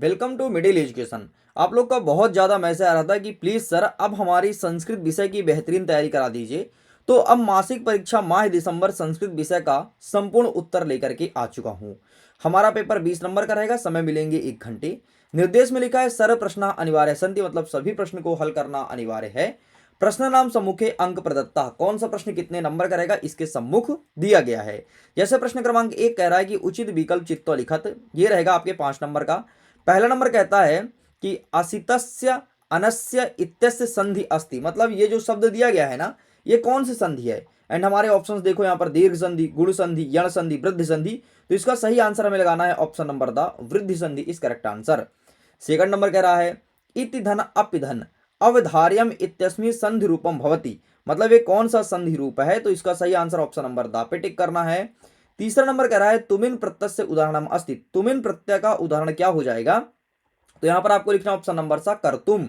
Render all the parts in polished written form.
Welcome to middle education. आप लोग का बहुत ज़्यादा मैसेज आ रहा था कि प्लीज़ सर अब हमारी संस्कृत विषय की बेहतरीन तैयारी करा दीजिए। तो अब मासिक परीक्षा माह दिसंबर संस्कृत विषय का संपूर्ण उत्तर लेकर के आ चुका हूँ। हमारा पेपर 20 नंबर का रहेगा, समय मिलेंगे 1 घंटे। निर्देश में लिखा है सर्व प्रश्न अनिवार्य संति, मतलब सभी प्रश्न को हल करना अनिवार्य है। प्रश्न नाम सम्मुखे अंक प्रदत्ता, कौन सा प्रश्न कितने नंबर का रहेगा इसके सम्मुख दिया गया है। जैसे प्रश्न क्रमांक 1 कह रहा है कि उचित विकल्प चित्तो लिखत, ये रहेगा आपके 5 नंबर का। पहला नंबर कहता है कि असितस्य अनस्य इत्यस्य संधि अस्ति, मतलब ये जो शब्द दिया गया है ना, ये कौन सी संधि है। एंड हमारे ऑप्शंस देखो यहाँ पर दीर्घ संधि, गुण संधि, यण संधि, वृद्धि संधि। तो इसका सही आंसर हमें लगाना है ऑप्शन नंबर द वृद्धि संधि is correct answer. Second number कह रहा है इति धन अपि धन अवधार्यम इत्यस्मिन् संधि रूपम भवति, मतलब ये कौन सा संधि रूप है। तो इसका सही answer option number the pay टिक करना है। तीसरा नंबर कह रहा है तुमिन प्रत्यय से उदाहरण अस्ति, तुमिन प्रत्यय का उदाहरण क्या हो जाएगा। तो यहां पर आपको लिखना ऑप्शन नंबर सा कर्तुम।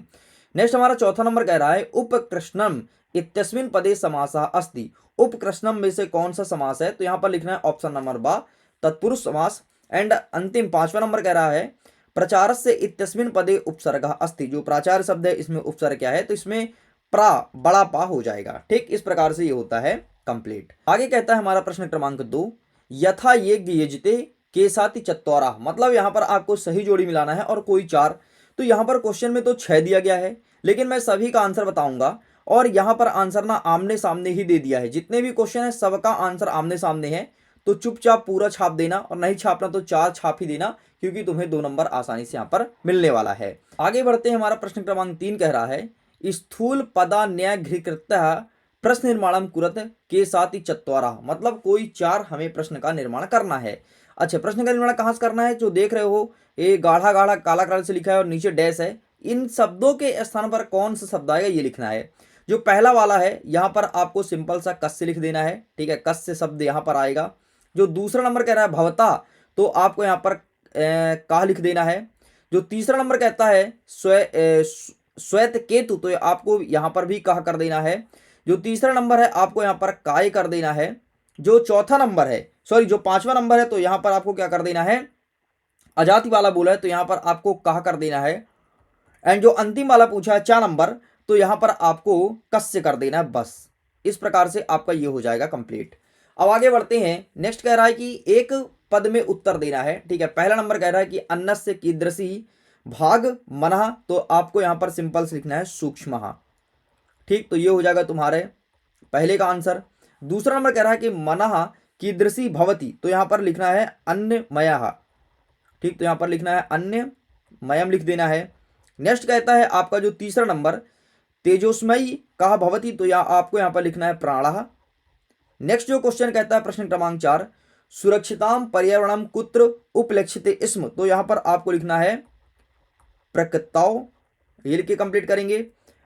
नेक्स्ट हमारा चौथा नंबर कह रहा है उपकृष्णम इत्यस्मिन् पदे समासः अस्ति, उपकृष्णम में से कौन सा समास है। तो यहां पर लिखना है ऑप्शन नंबर बा तत्पुरुष समास। एंड अंतिम पांचवा नंबर कह रहा है प्रचारस्य इत्यस्मिन् पदे उपसर्गः अस्ति, जो प्राचार्य शब्द है इसमें उपसर्ग क्या है, तो इसमें प्रा बड़ा पा हो जाएगा। ठीक, इस प्रकार से ये होता है कंप्लीट। आगे कहता है हमारा प्रश्न क्रमांक 2 यथा ये यजते के साथ चत्वारा, मतलब यहां पर आपको सही जोड़ी मिलाना है और कोई 4। तो यहां पर क्वेश्चन में तो 6 दिया गया है, लेकिन मैं सभी का आंसर बताऊंगा और यहां पर आंसर ना आमने सामने ही दे दिया है। जितने भी क्वेश्चन है सबका आंसर आमने सामने है, तो चुपचाप पूरा छाप देना और नहीं छापना तो 4 छाप ही देना, क्योंकि तुम्हें 2 नंबर आसानी से यहां पर मिलने वाला है। आगे बढ़ते हैं, हमारा प्रश्न क्रमांक 3 कह रहा है स्थूल पदान्यघृकृत प्रश्न निर्माणम कुरत के साथ ही चत्वारा, मतलब कोई 4 हमें प्रश्न का निर्माण करना है। अच्छा, प्रश्न का निर्माण कहां से करना है, जो देख रहे हो ये गाढ़ा गाढ़ा काला कलर से लिखा है और नीचे डैश है, इन शब्दों के स्थान पर कौन सा शब्द आएगा ये लिखना है। जो पहला वाला है यहां पर आपको सिंपल सा कस से लिख देना है, ठीक है, कस से शब्द यहां पर आएगा। जो दूसरा नंबर कह रहा है भवता, तो आपको यहां पर का लिख देना है। जो तीसरा नंबर कहता है श्वेत केतु, तो आपको यहां पर भी कहा कर देना है। जो तीसरा नंबर है आपको यहां पर काय कर देना है। जो चौथा नंबर है, सॉरी जो पांचवा नंबर है, तो यहां पर आपको क्या कर देना है, अजाति वाला बोला है तो यहां पर आपको कहा कर देना है। एंड जो अंतिम वाला पूछा है 4 नंबर, तो यहां पर आपको कस से कर देना है। बस इस प्रकार से आपका ये हो जाएगा कंप्लीट। अब आगे बढ़ते हैं, नेक्स्ट कह रहा है कि एक पद में उत्तर देना है, ठीक है। पहला नंबर कह रहा है कि अन्नस्य कीदृशी भाग मनः, तो आपको यहां पर सिंपल से लिखना है सूक्ष्म। ठीक, तो ये हो जाएगा तुम्हारे पहले का आंसर। दूसरा नंबर कह रहा है कि मनः कीदृशी भवति, तो यहां पर लिखना है अन्नमयः। ठीक, तो यहां पर लिखना है अन्नमयम लिख देना है। नेक्स्ट कहता है आपका जो तीसरा नंबर तेजोस्मयी कहा भवति, तो आपको यहां पर लिखना है प्राणः। नेक्स्ट जो क्वेश्चन कहता है प्रश्न क्रमांक 4 सुरक्षिताम पर्यावरणम कुत्र उपलक्षिते स्म, तो यहां पर आपको लिखना है प्रकृताओ, ये लिख के कंप्लीट करेंगे।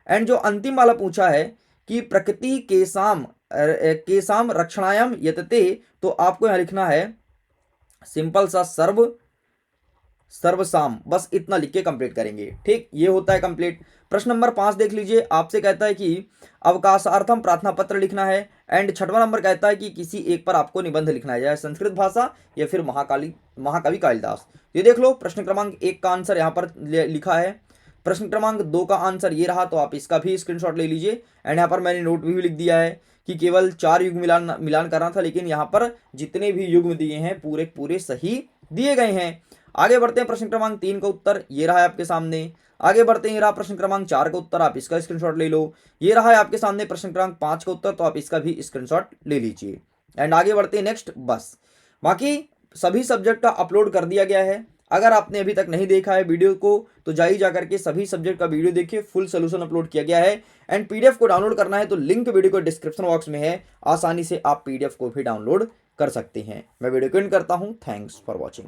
एंड जो अंतिम वाला पूछा है कि प्रकृति केसाम रक्षणायाम यतते, तो आपको यहां लिखना है सिंपल सा सर्वसाम, बस इतना लिख के कंप्लीट करेंगे। ठीक, ये होता है कंप्लीट। प्रश्न नंबर 5 देख लीजिए, आपसे कहता है कि अवकाशार्थम प्रार्थना पत्र लिखना है। एंड छठवां नंबर कहता है कि किसी एक पर आपको निबंध लिखना है, चाहे संस्कृत भाषा या फिर महाकवि कालिदास। ये देख लो, प्रश्न क्रमांक 1 का आंसर यहाँ पर लिखा है, प्रश्न क्रमांक 2 का आंसर ये रहा, तो आप इसका भी स्क्रीनशॉट ले लीजिए। एंड यहाँ पर मैंने नोट भी लिख दिया है कि केवल 4 युग मिलान करना था, लेकिन यहाँ पर जितने भी युग्म दिए हैं पूरे पूरे सही दिए गए हैं। आगे बढ़ते हैं, प्रश्न क्रमांक 3 का उत्तर ये रहा है आपके सामने। आगे बढ़ते हैं, ये रहा प्रश्न क्रमांक 4 का उत्तर, आप इसका स्क्रीनशॉट ले लो। ये रहा है आपके सामने प्रश्न क्रमांक 5 का उत्तर, तो आप इसका भी स्क्रीनशॉट ले लीजिए। एंड आगे बढ़ते हैं नेक्स्ट, बस बाकी सभी सब्जेक्ट का अपलोड कर दिया गया है। अगर आपने अभी तक नहीं देखा है वीडियो को, तो जाइए जाकर के सभी सब्जेक्ट का वीडियो देखिए, फुल सोल्यूशन अपलोड किया गया है। एंड पीडीएफ को डाउनलोड करना है तो लिंक वीडियो को डिस्क्रिप्शन बॉक्स में है, आसानी से आप पीडीएफ को भी डाउनलोड कर सकते हैं। मैं वीडियो को एंड करता हूं, थैंक्स फॉर वॉचिंग।